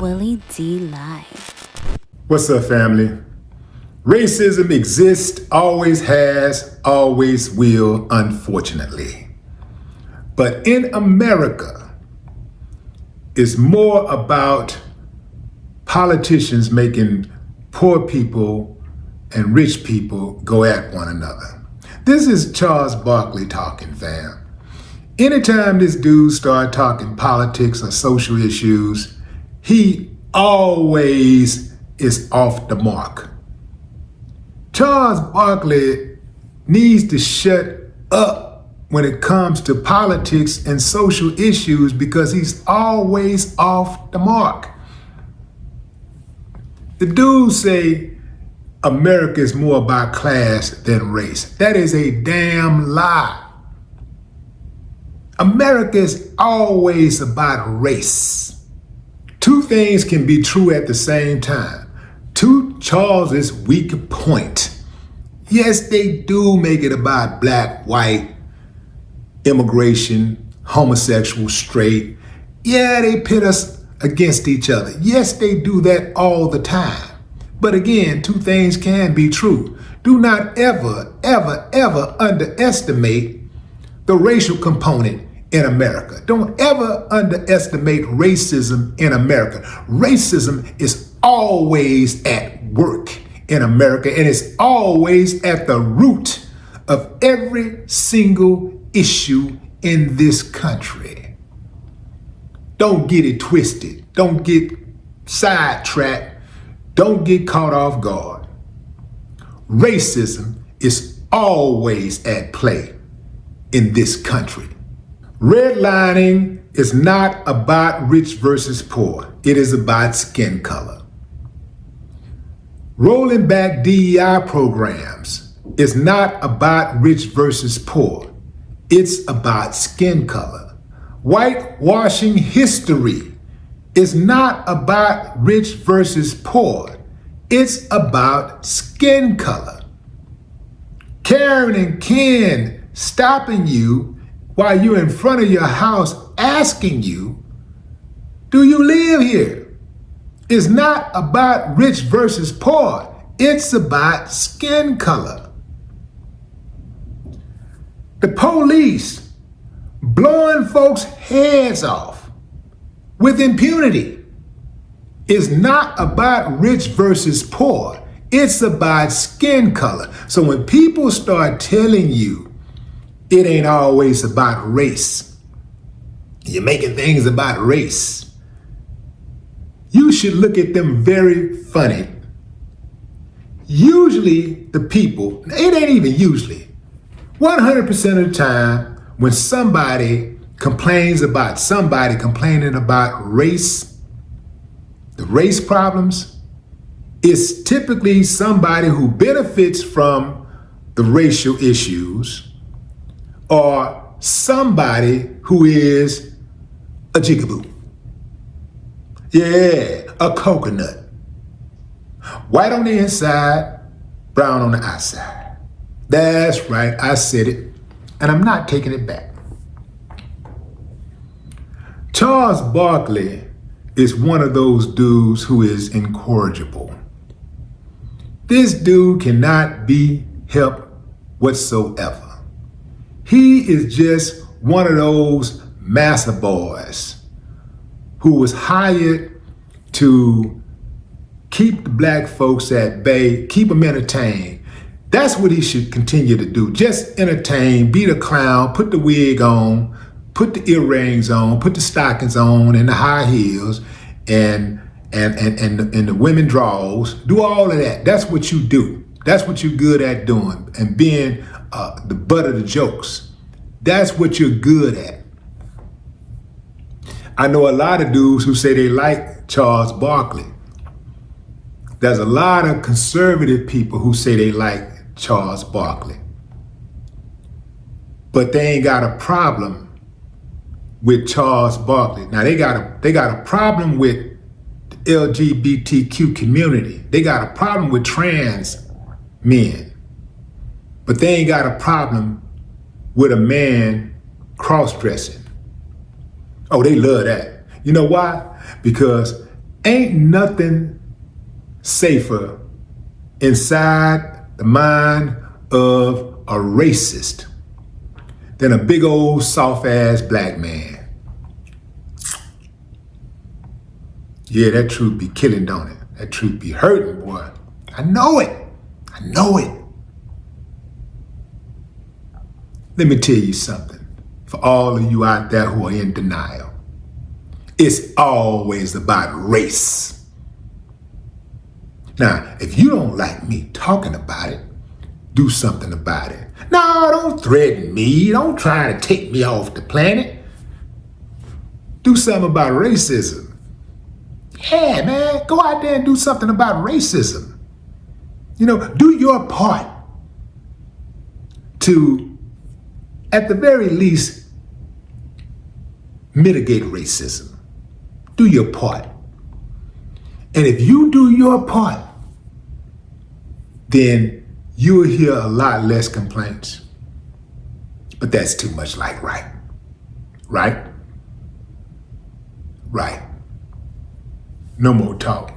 Willie D Live. What's up, family? Racism exists, always has, always will, unfortunately. But in America, it's more about politicians making poor people and rich people go at one another. This is Charles Barkley talking, fam. Anytime this dude start talking politics or social issues, he always is off the mark. Charles Barkley needs to shut up when it comes to politics and social issues because he's always off the mark. The dude say America is more about class than race. That is a damn lie. America is always about race. Two things can be true at the same time. To Charles's weak point, yes, they do make it about black, white, immigration, homosexual, straight. Yeah, they pit us against each other. Yes, they do that all the time. But again, two things can be true. Do not ever, ever, ever underestimate the racial component in America. Don't ever underestimate racism in America. Racism is always at work in America, and it's always at the root of every single issue in this country. Don't get it twisted. Don't get sidetracked. Don't get caught off guard. Racism is always at play in this country. Redlining is not about rich versus poor. It is about skin color. Rolling back DEI programs is not about rich versus poor. It's about skin color. Whitewashing history is not about rich versus poor. It's about skin color. Karen and Ken stopping you while you're in front of your house asking you, do you live here? It's not about rich versus poor. It's about skin color. The police blowing folks' heads off with impunity is not about rich versus poor. It's about skin color. So when people start telling you it ain't always about race, you're making things about race, you should look at them very funny. Usually the people, it ain't even usually, 100% of the time when somebody complains about somebody complaining about race, the race problems, it's typically somebody who benefits from the racial issues or somebody who is a jigaboo. Yeah, a coconut. White on the inside, brown on the outside. That's right, I said it, and I'm not taking it back. Charles Barkley is one of those dudes who is incorrigible. This dude cannot be helped whatsoever. He is just one of those massa boys who was hired to keep the black folks at bay, keep them entertained. That's what he should continue to do. Just entertain, be the clown, put the wig on, put the earrings on, put the stockings on and the high heels and the women draws. Do all of that. That's what you do. That's what you're good at doing and being the butt of the jokes. That's what you're good at. I know a lot of dudes who say they like Charles Barkley. There's a lot of conservative people who say they like Charles Barkley. But they ain't got a problem with Charles Barkley. Now they got a problem with the LGBTQ community. They got a problem with trans men. But they ain't got a problem with a man cross-dressing. Oh, they love that. You know why? Because Ain't nothing safer inside the mind of a racist than a big old soft-ass black man. Yeah, that truth be killing, don't it? That truth be hurting, boy. I know it. I know it. Let me tell you something. For all of you out there who are in denial, it's always about race. Now, if you don't like me talking about it, do something about it. No, don't threaten me. Don't try to take me off the planet. Do something about racism. Yeah, man, go out there and do something about racism. You know, do your part to, at the very least, mitigate racism. Do your part. And if you do your part, then you'll hear a lot less complaints. But that's too much like right. Right? Right. No more talk.